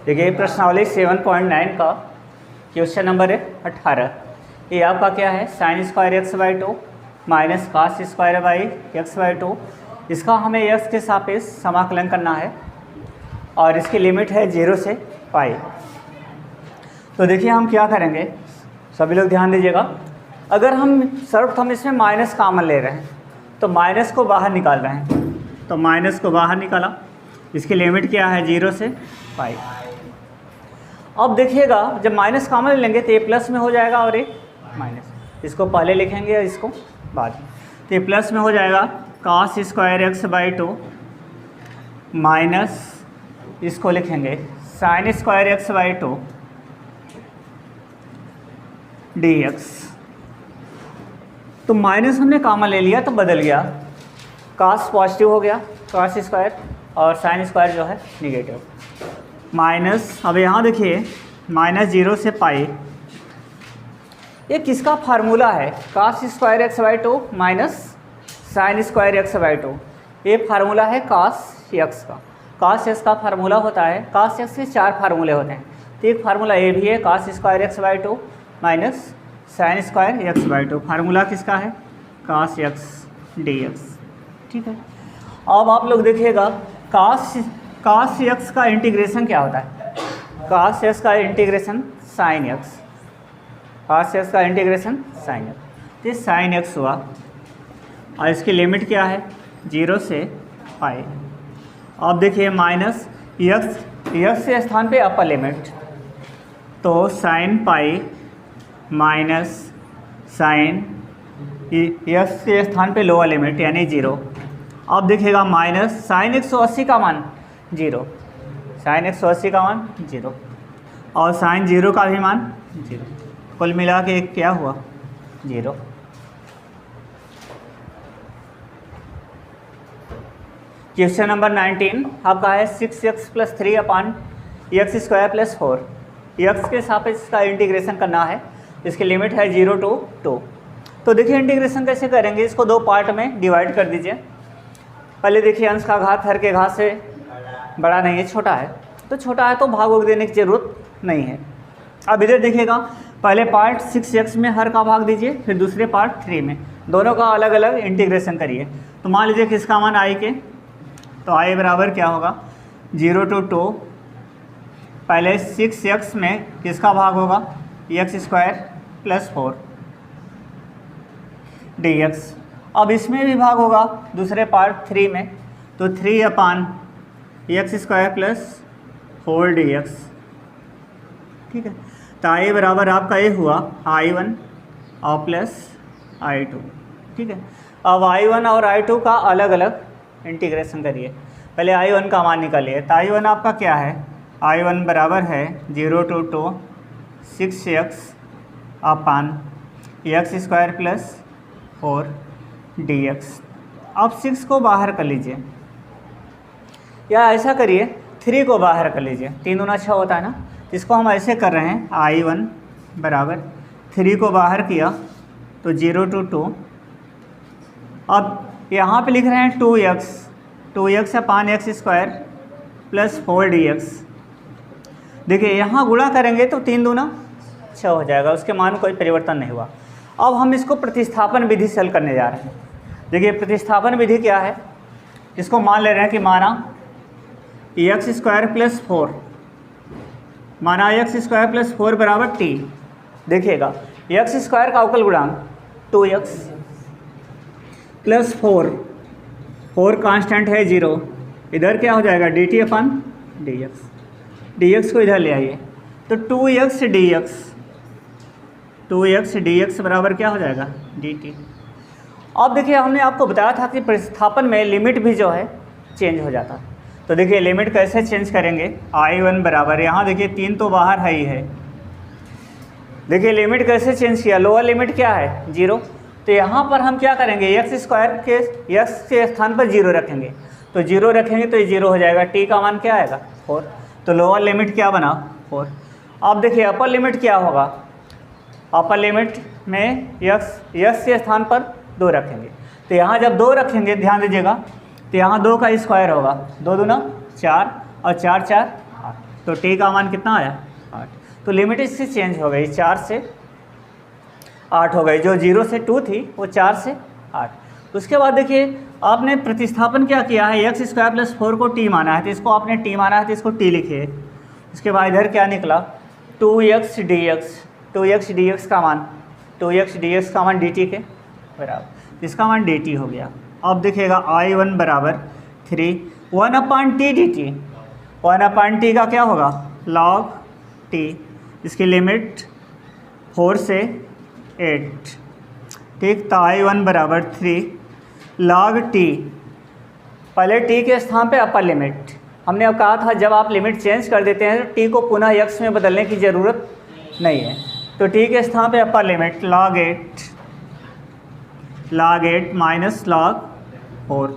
देखिए प्रश्नावली 7.9 का क्वेश्चन नंबर है 18। ये आपका क्या है, sine square x by two minus cos square by x by two. इसका हमें एक्स के सापेक्ष समाकलन करना है और इसकी लिमिट है 0 से पाई। तो देखिए हम क्या करेंगे, सभी लोग ध्यान दीजिएगा। अगर हम सर्वप्रथम इसमें माइनस कॉमन ले रहे हैं तो माइनस को बाहर निकाल रहे हैं, तो माइनस को बाहर निकाला, इसकी लिमिट क्या है 0 से पाई। अब देखिएगा जब माइनस कॉमन लेंगे तो ये प्लस में हो जाएगा और ये माइनस, इसको पहले लिखेंगे और इसको बाद में। तो ये प्लस में हो जाएगा cos square x by two minus इसको लिखेंगे sine square x by two d x. तो माइनस हमने कॉमन ले लिया तो बदल गया, कास पॉजिटिव हो गया कास स्क्वायर और साइन स्क्वायर जो है निगेटिव माइनस। अब यहाँ देखिए माइनस 0 से पाई, ये किसका फार्मूला है, cos square x by two minus sine square x by two. ये फार्मूला है कास एक्स का। कास एक्स का फार्मूला होता है, कास एक्स के 4 फार्मूले होते हैं। तो एक फार्मूला ये भी है cos square x by two minus sine square x by two. Formula किसका है, कास एक्स डी एक्स। ठीक है, अब आप लोग देखिएगा कास एक्स का इंटीग्रेशन क्या होता है, कास एक्स का इंटीग्रेशन साइन एक्स, कास एक्स का इंटीग्रेशन साइन एक्स। तो साइन एक्स हुआ और इसकी लिमिट क्या है 0 से पाई। अब देखिए माइनस एक्स के स्थान पे अपर लिमिट, तो sine pi minus sine x के स्थान पे लोअर लिमिट यानी 0। अब देखिएगा माइनस साइन 180 का मान 0, साइन 180 का मान 0 और साइन 0 का भी मान 0, कुल मिला के क्या हुआ 0। क्वेश्चन नंबर 19 आपका है 6x plus 3 upon x square plus 4। X के सापेक्ष का इंटीग्रेशन करना है, इसकी लिमिट है 0 to 2। तो देखिए इंटीग्रेशन कैसे करेंगे, इसको 2 पार्ट में डिवाइड कर दीजिए। पहले देखिए अंश का घात हर के घात से बड़ा नहीं है, छोटा है, तो छोटा है तो भाग वोग देने की ज़रूरत नहीं है। अब इधर देखिएगा, पहले पार्ट 6x में हर का भाग दीजिए, फिर दूसरे पार्ट 3 में, दोनों का अलग अलग इंटीग्रेशन करिए। तो मान लीजिए कि इसका मान आई के, तो आई बराबर क्या होगा 0 to 2। पहले 6x में किसका भाग होगा x square plus 4 d x. अब इसमें भी भाग होगा दूसरे पार्ट 3 में, तो 3 upon x square plus 4 d x. ठीक है, तो आई बराबर आपका ये हुआ I1 और प्लस I2। ठीक है, अब I1 और I2 का अलग अलग इंटीग्रेशन करिए। पहले I1 का मान निकालिए, तो I1 आपका क्या है, I1 बराबर है 0 to 2 6x upon x square plus 4 d x. अब 6 को बाहर कर लीजिए, या ऐसा करिए 3 को बाहर कर लीजिए, 3 दूना 6 होता है ना। इसको हम ऐसे कर रहे हैं, I1 बराबर 3 को बाहर किया तो 0 to 2। अब यहाँ पे लिख रहे हैं 2x upon x square plus 4 d x. देखिए यहाँ गुणा करेंगे तो 3 दूना 6 हो जाएगा, उसके मान कोई परिवर्तन नहीं हुआ। अब हम इसको प्रतिस्थापन विधि से हल करने जा रहे हैं। देखिए प्रतिस्थापन विधि क्या है, इसको मान ले रहे हैं कि माना एक्स स्क्वायर प्लस 4, माना एक्स स्क्वायर प्लस 4 बराबर t। देखिएगा एक्स स्क्वायर का अवकल गुणांक 2x प्लस 4 कांस्टेंट है 0, इधर क्या हो जाएगा dt अपन dx को इधर ले आइए, तो 2x dx बराबर क्या हो जाएगा dt। अब देखिए हमने आपको बताया था कि प्रतिस्थापन में लिमिट भी जो है चेंज हो जाता है। तो देखिए लिमिट कैसे चेंज करेंगे, I1 बराबर, यहाँ देखिए 3 तो बाहर है ही है। देखिए लिमिट कैसे चेंज किया, लोअर लिमिट क्या है 0, तो यहाँ पर हम क्या करेंगे एक्स स्क्वायर के एक्स के स्थान पर 0 रखेंगे, तो 0 रखेंगे तो ये 0 हो जाएगा, t का मान क्या आएगा 4, तो लोअर लिमिट क्या बना 4। अब देखिए अपर लिमिट क्या होगा, अपर लिमिट में एक्स के स्थान पर 2 रखेंगे, तो यहाँ जब 2 रखेंगे ध्यान दीजिएगा, तो यहाँ 2 का स्क्वायर होगा, 2 दूना 4 और 4 4 8, तो टी का मान कितना आया 8। तो लिमिट इसकी चेंज हो गई, 4 से 8 हो गई। जो 0 से 2 थी वो 4 से 8। उसके बाद देखिए आपने प्रतिस्थापन क्या किया है, एक्स स्क्वायर प्लस 4 को टी माना है, तो इसको आपने टी माना है तो इसको टी लिखिए। उसके बाद इधर क्या निकला 2x dx का मान 2x dx का मान dt के बराबर, इसका मान dt हो गया। अब देखिएगा I1 बराबर 3 1/t dt, 1/t का क्या होगा log t, इसकी लिमिट 4 से 8, ठीक। तो I1 बराबर 3 log t, पहले t के स्थान पे अपर लिमिट, हमने अब कहा था जब आप लिमिट चेंज कर देते हैं तो t को पुनः x में बदलने की ज़रूरत नहीं है, तो t के स्थान पे upper limit log 8 minus log 4।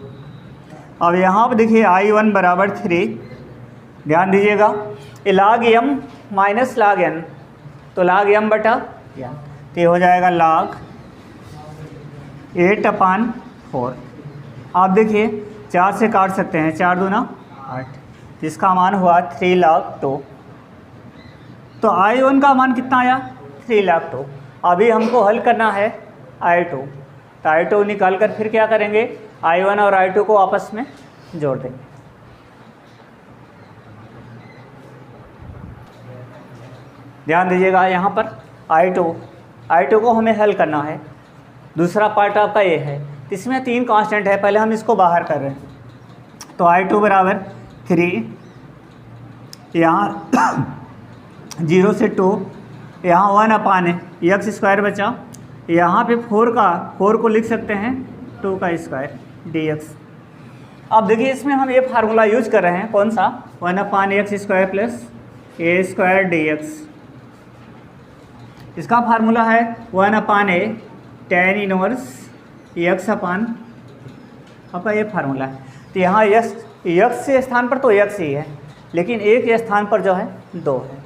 अब यहाँ पर देखिए I1 बराबर 3, ध्यान दीजिएगा ये log m minus log n, तो log m बटा n, तो ये हो जाएगा log 8/4। आप देखिए 4 से काट सकते हैं, 4 दूना 8, इसका मान हुआ 3 log 2। तो I1 का मान कितना आया 3 log 2। अभी हमको हल करना है I2, तो I2 निकाल कर फिर क्या करेंगे, I1 और I2 को आपस में जोड़ देंगे। ध्यान दीजिएगा यहाँ पर I2 को हमें हल करना है। दूसरा पार्ट आपका ये है, इसमें 3 कांस्टेंट है, पहले हम इसको बाहर कर रहे हैं। तो I2 बराबर 3, यहाँ 0 से 2, यहाँ 1/x² बचा, यहाँ पे 4 को लिख सकते हैं 2 का स्क्वायर dx। अब देखिए इसमें हम ये फार्मूला यूज कर रहे हैं, कौन सा 1/x² प्लस a² dx। इसका फार्मूला है 1/a tan इनवर्स x अपान, आपका ये फार्मूला है। तो यहाँ x के स्थान पर तो x ही है, लेकिन a के स्थान पर जो है 2 है।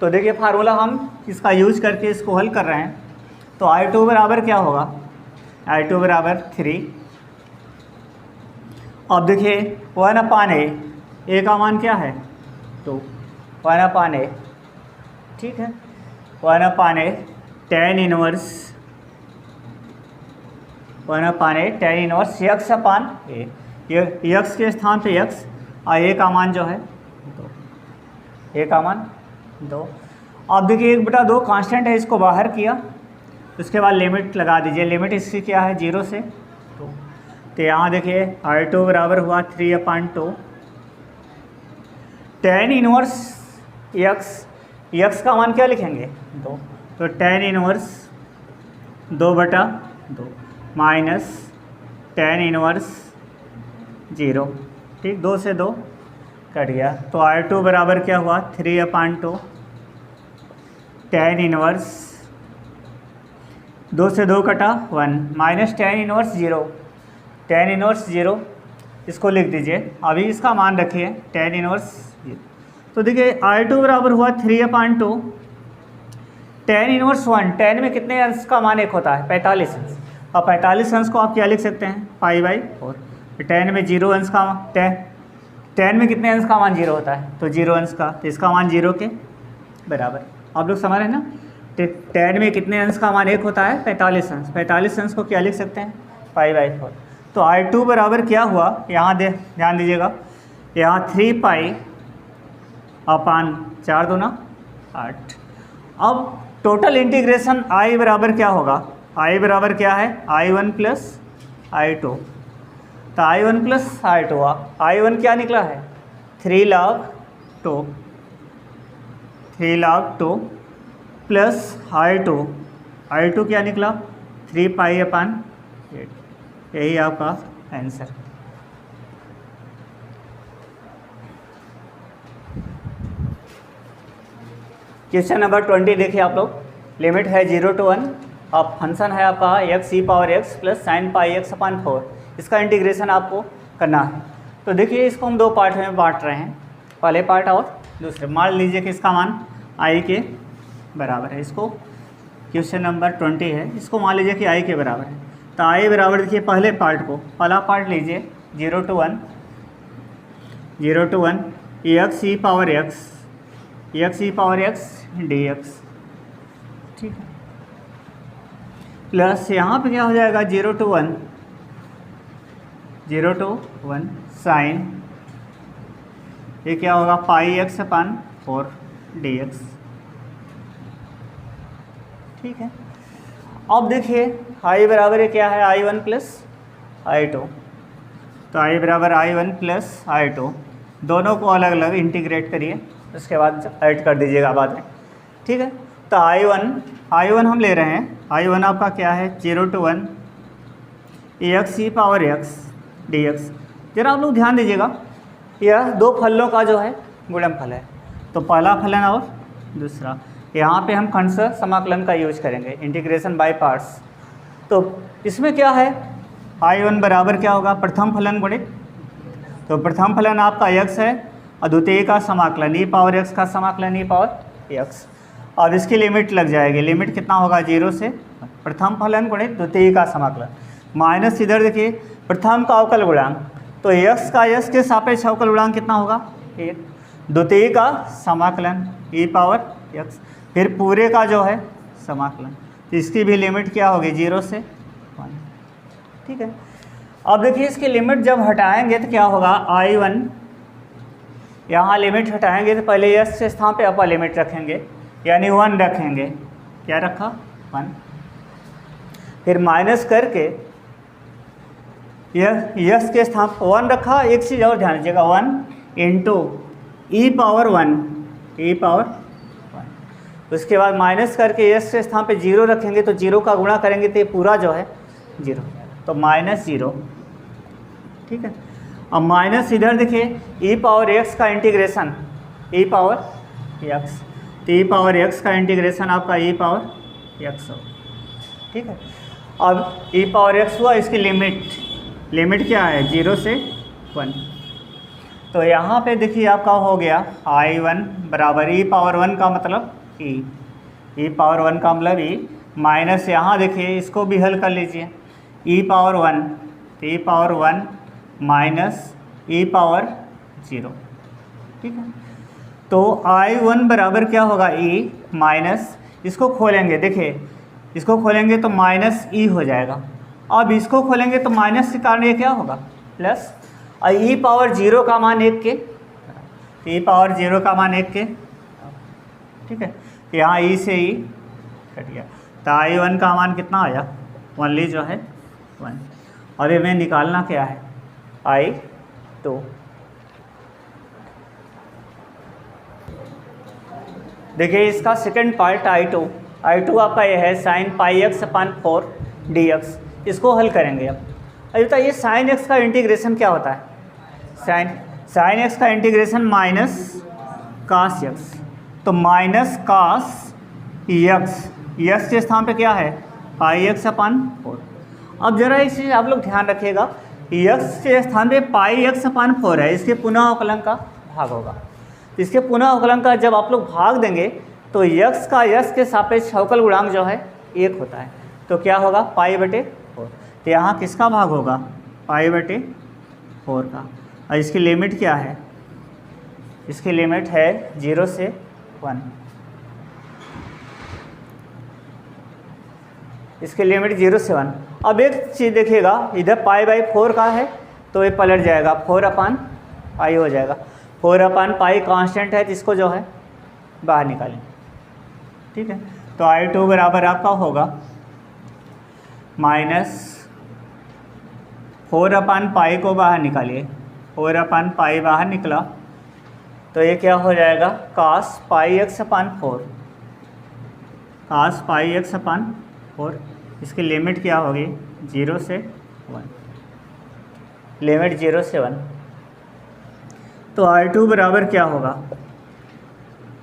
तो देखिए फार्मूला हम इसका यूज करके इसको हल कर रहे हैं। तो I2 बराबर क्या होगा, I2 बराबर 3। अब देखिए 1/a का मान क्या है 2, 1/a, ठीक है, 1/a tan inverse x upon a, x के स्थान पे x और a का मान जो है 2, a का मान 2। अब देखिए 1/2 कांस्टेंट है, इसको बाहर किया, उसके बाद लिमिट लगा दीजिए। लिमिट इसकी क्या है 0 से 2, तो यहाँ देखिए I2 बराबर हुआ 3/2 tan इनवर्स x का मान क्या लिखेंगे 2, तो tan inverse 2/2 minus tan inverse 0, ठीक, 2 से 2 कट गया। तो I2 बराबर क्या हुआ 3/2 tan इनवर्स 2 से 2 कटा 1 माइनस tan इनवर्स 0, इसको लिख दीजिए। अभी इसका मान रखिए tan इनवर्स 0। तो देखिए I2 बराबर हुआ 3/2 tan इनवर्स 1, tan में कितने अंश का मान 1 होता है 45 अंश, और 45 अंश को आप क्या लिख सकते हैं π/4। tan में 0 अंश का tan में कितने अंश का मान 0 होता है, तो 0 अंश का, तो इसका मान 0 के बराबर। आप लोग समझ रहे हैं ना, tan में कितने अंश का मान 1 होता है 45 अंश, 45 अंश को क्या लिख सकते हैं π/4। तो I2 बराबर क्या हुआ, यहाँ ध्यान दीजिएगा, यहाँ 3π/4 दूना 8। अब टोटल इंटीग्रेशन I बराबर क्या होगा, I बराबर क्या है I1 प्लस I2, तो I1 प्लस I2 हुआ। I1 क्या निकला है 3 log 2 प्लस I2 क्या निकला 3π/8, यही आपका आंसर। क्वेश्चन नंबर 20 देखिए आप लोग, लिमिट है 0 to 1, अब फंक्शन है आपका x प्लस sin πx/4, इसका इंटीग्रेशन आपको करना है। तो देखिए इसको हम 2 पार्ट में बांट रहे हैं, पहले पार्ट और दूसरे। मान लीजिए कि इसका मान i के बराबर है, इसको क्वेश्चन नंबर 20 है, इसको मान लीजिए कि i के बराबर है। तो i बराबर देखिए पहले पार्ट को, पहला पार्ट लीजिए 0 to 1 x x E power x D x, ठीक है, प्लस यहाँ पे क्या हो जाएगा 0 to 1 साइन, ये क्या होगा पाई एक्स अपान 4 डी एक्स, ठीक है। अब देखिए आई बराबर ये क्या है I1 प्लस I2, तो आई बराबर I1 प्लस I2, दोनों को अलग अलग इंटीग्रेट करिए, उसके बाद ऐड कर दीजिएगा बाद में, ठीक है। तो I1 हम ले रहे हैं, I1 आपका क्या है 0 to 1 x E power x D x. जरा आप लोग ध्यान दीजिएगा, यह दो फलों का जो है गुणनफल है, तो पहला फलन और दूसरा, यहाँ पे हम खंडशः समाकलन का यूज करेंगे, इंटीग्रेशन बाय पार्ट्स। तो इसमें क्या है I1 बराबर क्या होगा प्रथम फलन गुणित, तो प्रथम फलन आपका x है और द्वितीय का समाकलन ई पावर x का समाकलन ई पावर x। अब इसकी लिमिट लग जाएगी, लिमिट कितना होगा 0 से प्रथम फलन गुणित द्वितीय का समाकलन, माइनस इधर देखिए प्रथम का अवकल गुणांक, तो x का s के सापेक्ष अवकल गुणांक कितना होगा 1, द्वितीय का समाकलन ई पावर x, फिर पूरे का जो है समाकलन, तो इसकी भी लिमिट क्या होगी 0 से 1, ठीक है। अब देखिए इसकी लिमिट जब हटाएंगे तो क्या होगा I1, यहाँ लिमिट हटाएंगे तो पहले s के स्थान पे अपर लिमिट रखेंगे, यानी 1 रखेंगे, क्या रखा 1, फिर माइनस करके यह यस के स्थान पर 1 रखा। एक चीज़ और ध्यान दीजिएगा 1 इंटू ई पावर 1, उसके बाद माइनस करके यस के स्थान पे 0 रखेंगे, तो 0 का गुणा करेंगे तो ये पूरा जो है 0, तो -0, ठीक है। अब माइनस इधर देखिए ई पावर एक्स का इंटीग्रेशन ई पावर एक्स, तो ई पावर एक्स का इंटीग्रेशन आपका ई पावर एक्स हो, ठीक है। अब ई पावर एक्स हुआ, इसकी लिमिट क्या है 0 से 1, तो यहाँ पे देखिए आपका हो गया I1 बराबर ई पावर 1 का मतलब ई पावर 1 का मतलब ई, माइनस यहाँ देखिए इसको भी हल कर लीजिए ई पावर 1, तो ई पावर 1 माइनस ई पावर 0, ठीक है। तो I1 बराबर क्या होगा ई माइनस, इसको खोलेंगे देखिए, इसको खोलेंगे तो माइनस ई हो जाएगा, अब इसको खोलेंगे तो माइनस के कारण ये क्या होगा प्लस, और ई पावर 0 का मान 1 के, ई पावर 0 का मान 1 के, ठीक है। यहाँ ई से ई कट गया, तो I1 का मान कितना आया ओनली जो है 1, और ये में निकालना क्या है I2। देखिए इसका सेकंड पार्ट I2 आपका ये है साइन पाई एक्स अपान 4 डी एक्स, इसको हल करेंगे। अब बताइए साइन एक्स का इंटीग्रेशन क्या होता है, साइन एक्स का इंटीग्रेशन माइनस कास एक्स, तो माइनस कास एक्स के स्थान पे क्या है पाई एक्स अपान 4। अब जरा इस चीज़ आप लोग ध्यान रखिएगा, एक्स के स्थान पे पाई एक्स अपान 4 है, इसके पुनः अवकलन का भाग होगा, इसके पुनः अवकलन का जब आप लोग भाग देंगे तो यक्स का यस के सापेक्ष अवकल गुणांक जो है 1 होता है, तो क्या होगा पाई/4, तो यहाँ किसका भाग होगा पाई/4 का, और इसकी लिमिट क्या है, इसकी लिमिट है 0 से 1, इसकी लिमिट 0 से 1। अब एक चीज़ देखिएगा, इधर पाई/4 का है तो ये पलट जाएगा 4/पाई हो जाएगा, 4/पाई कांस्टेंट है, तो इसको जो है बाहर निकालें, ठीक है। तो I2 बराबर आपका होगा -4/पाई को बाहर निकालिए, 4/पाई बाहर निकला तो ये क्या हो जाएगा cos पाई एक्स अपान 4, इसकी लिमिट क्या होगी 0 से 1, लिमिट 0 से 1। तो I2 बराबर क्या होगा,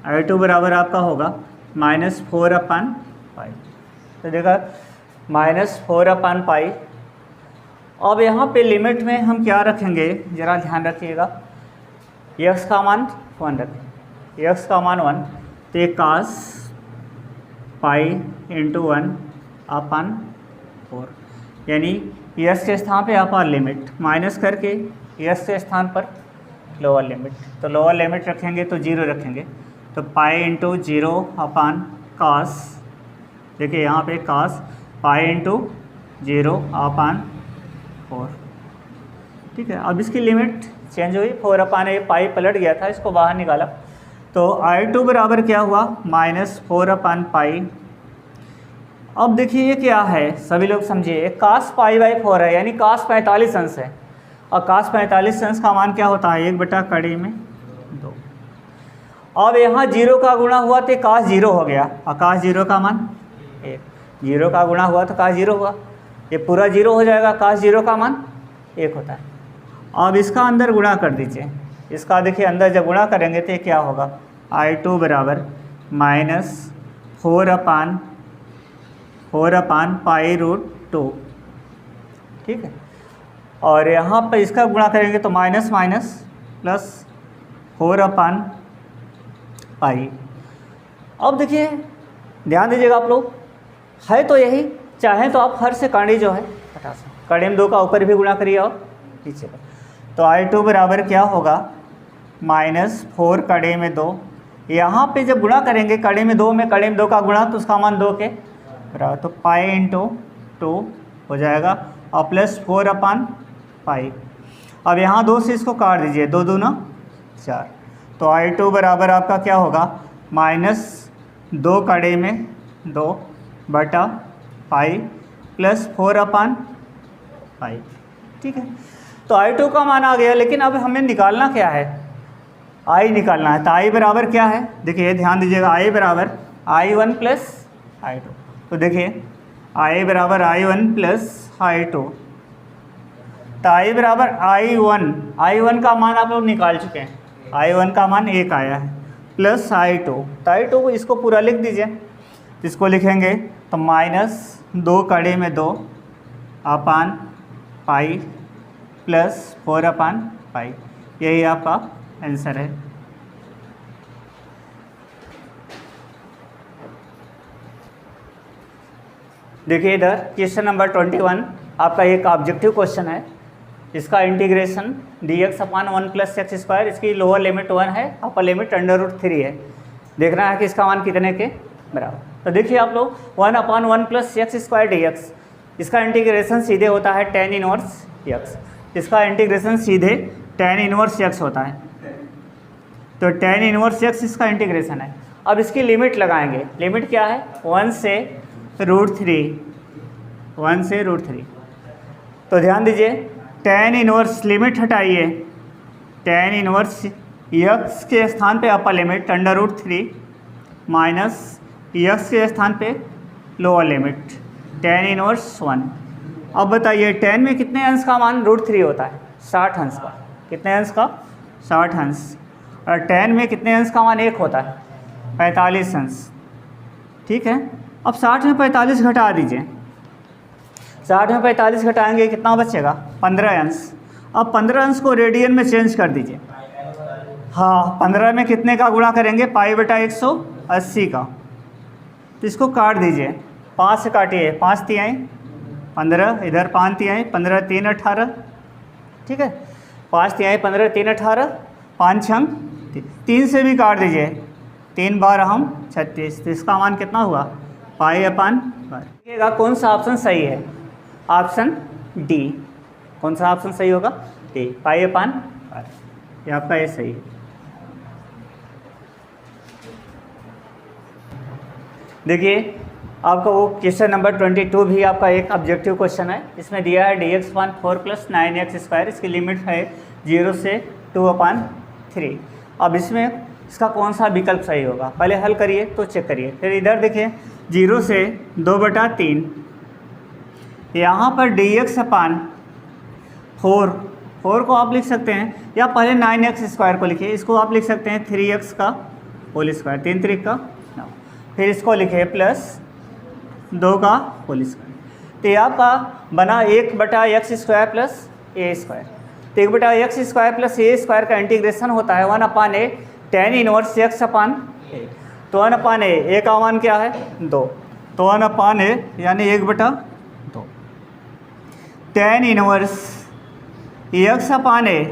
I2 बराबर आपका होगा -4/पाई, तो देखा -4/पाई। अब यहाँ पे लिमिट में हम क्या रखेंगे ज़रा ध्यान रखिएगा, x का मान 1 रखें, x का मान 1, तो ये cos पाई इंटू 1/4, यानी यस के स्थान पे अपर लिमिट माइनस करके यस के स्थान पर लोअर लिमिट, तो लोअर लिमिट रखेंगे तो 0 रखेंगे, तो पाई इंटू 0 अपान कास, देखिए यहाँ पे कास पाई इंटू 0 अपान 4, ठीक है। अब इसकी लिमिट चेंज हुई, 4 अपान ए, पाई पलट गया था, इसको बाहर निकाला तो I2 बराबर क्या हुआ -4 अपान पाई। अब देखिए ये क्या है, सभी लोग समझिए, कास पाई बाई 4 है, यानी कास 45 अंश है, और कास 45 अंश का मान क्या होता है 1/2। अब यहाँ 0 का गुणा हुआ तो कास 0 हो गया, और कास 0 का मान 1, 0 का गुणा हुआ तो कास 0 हुआ, ये पूरा 0 हो जाएगा, कास 0 का मान 1 होता है। अब इसका अंदर गुणा कर दीजिए, इसका देखिए अंदर जब गुणा करेंगे तो ये क्या होगा I2 बराबर -4 अपान पाई रूट 2, ठीक है। और यहाँ पर इसका गुणा करेंगे तो माइनस माइनस प्लस 4 अपान पाई। अब देखिए ध्यान दीजिएगा आप लोग, है तो यही, चाहें तो आप हर से कांडी जो है हटा सकते, कड़े में 2 का ऊपर भी गुणा करिए और नीचे का, तो I2 बराबर क्या होगा -4 कड़े में 2, यहाँ पे जब गुणा करेंगे कड़े में 2 में कड़े में 2 का गुणा तो उसका मान 2 के बराबर, तो पाई इंटू 2 हो जाएगा और प्लस 4 अपान पाई। अब यहाँ 2 से इसको काट दीजिए, 2 दूना 4, तो I2 बराबर आपका क्या होगा -2 कड़े में 2 बटा पाई प्लस 4 अपान पाई, ठीक है। तो I2 का मान आ गया, लेकिन अब हमें निकालना क्या है, I निकालना है। तो I बराबर क्या है, देखिए ध्यान दीजिएगा, I बराबर I1 प्लस I2, तो देखिए I बराबर I1 प्लस I2, तो I बराबर I1 का मान आप लोग निकाल चुके हैं, I1 का मान 1 आया है, प्लस I2, तो I2 को इसको पूरा लिख दीजिए, इसको लिखेंगे तो -2 कड़े में 2 अपान पाई प्लस 4 अपान पाई, यही आपका आंसर है। देखिए इधर क्वेश्चन नंबर 21 आपका एक ऑब्जेक्टिव क्वेश्चन है, इसका इंटीग्रेशन dx अपान 1 प्लस एक्स स्क्वायर, इसकी लोअर लिमिट 1 है, अपर लिमिट √3 है, देखना है कि इसका मान कितने के बराबर। तो देखिए आप लोग 1 अपान 1 प्लस एक्स स्क्वायर dx, इसका इंटीग्रेशन सीधे होता है tan इनवर्स x, इसका इंटीग्रेशन सीधे tan इनवर्स x होता है, तो tan इनवर्स x इसका इंटीग्रेशन है। अब इसकी लिमिट लगाएंगे, लिमिट क्या है 1 से √3, 1 से √3, तो ध्यान दीजिए tan इनवर्स लिमिट हटाइए, tan इनवर्स x के स्थान पे अपर लिमिट √3 माइनस x के स्थान पे लोअर लिमिट tan इनवर्स 1। अब बताइए tan में कितने अंश का मान √3 होता है 60 अंश का, कितने अंश का 60 अंश, और tan में कितने अंश का मान 1 होता है 45 अंश, ठीक है। अब 60 में 45 घटा दीजिए, 60 में 45 घटाएंगे कितना बचेगा 15 अंश। अब 15 अंश को रेडियन में चेंज कर दीजिए, हाँ 15 में कितने का गुणा करेंगे पाई/180 का, तो इसको काट दीजिए, 5 से काटिए, 5 तिहाई 15, इधर 5 तिहाई 15 3 18, ठीक है, 5 तिहाई 15 3 18, 5 छंग 3 से भी काट दीजिए, 3 बार हम 36, तो इसका मान कितना हुआ पाई/12। देखिएगा कौन सा ऑप्शन सही है, ऑप्शन डी, कौन सा ऑप्शन सही होगा डी, पाई/12, ये आपका ये सही है। देखिए आपका वो क्वेश्चन नंबर 22 भी आपका एक ऑब्जेक्टिव क्वेश्चन है, इसमें दिया है dx/4 प्लस 9x², इसकी लिमिट है 0 से 2/3। अब इसमें इसका कौन सा विकल्प सही होगा, पहले हल करिए तो चेक करिए, फिर इधर देखिए 0 से 2/3, यहाँ पर dx/4 को आप लिख सकते हैं, या पहले 9x² को लिखिए, इसको आप लिख सकते हैं 3x का होल स्क्वायर, 3 3 का 9, फिर इसको लिखे प्लस 2 का होल स्क्वायर, तो ये आपका बना 1/x² प्लस a², तो 1/x² प्लस a² का इंटीग्रेशन होता है 1/a tan inverse x upon a, तो 1/a का मान क्या है 2, तो 1/a यानी 1/2, tan inverse x upon a,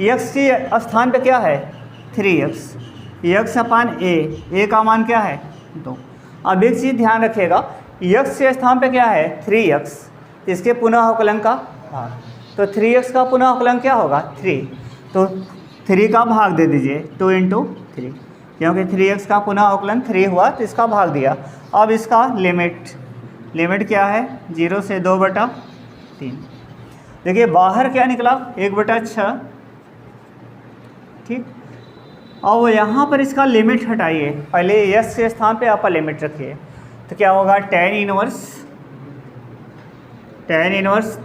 x के स्थान पे क्या है 3x, यक्स अपान ए का मान क्या है 2। अब एक चीज़ ध्यान रखिएगा, यक्स के स्थान पे क्या है 3x, इसके पुनः अवकलन का भाग, तो 3x का पुनः अवकलन क्या होगा 3, तो 3 का भाग दे दीजिए 2 × 3, क्योंकि 3x का पुनः अवकलन 3 हुआ तो इसका भाग दिया। अब इसका लिमिट क्या है 0 से 2/3। देखिए बाहर क्या निकला 1/6, ठीक। अब यहाँ पर इसका लिमिट हटाइए, पहले यस के स्थान पे अपर लिमिट रखिए, तो क्या होगा tan इनवर्स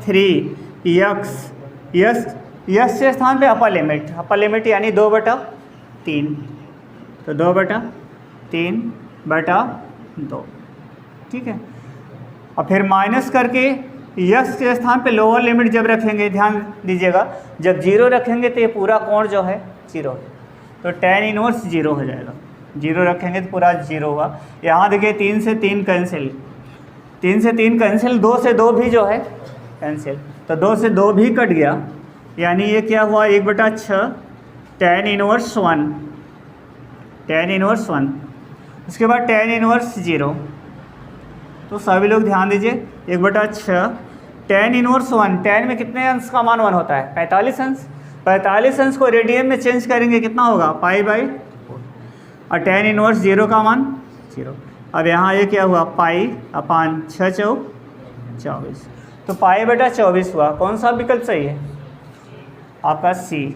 3x, यस के स्थान पे अपर लिमिट यानी 2/3, तो 2/3/2, ठीक है। और फिर माइनस करके यस के स्थान पे लोअर लिमिट जब रखेंगे, ध्यान दीजिएगा, जब 0 रखेंगे तो ये पूरा कोण जो है 0, तो tan इनवर्स 0 हो जाएगा, 0 रखेंगे तो पूरा 0 हुआ। यहाँ देखिए 3 से 3 कैंसिल, 2 से 2 भी जो है कैंसिल, तो 2 से 2 भी कट गया, यानी ये क्या हुआ 1/6 tan इनवर्स 1, उसके बाद tan इनवर्स 0, तो सभी लोग ध्यान दीजिए 1/6 tan इनवर्स 1, tan में कितने अंश का मान 1 होता है 45 अंश, 45 अंश को रेडियन में चेंज करेंगे कितना होगा π/4, और tan इनवर्स 0 का मान 0। अब यहाँ ये क्या हुआ π/6 × 24, तो π/24 हुआ। कौन सा विकल्प सही है आपका C।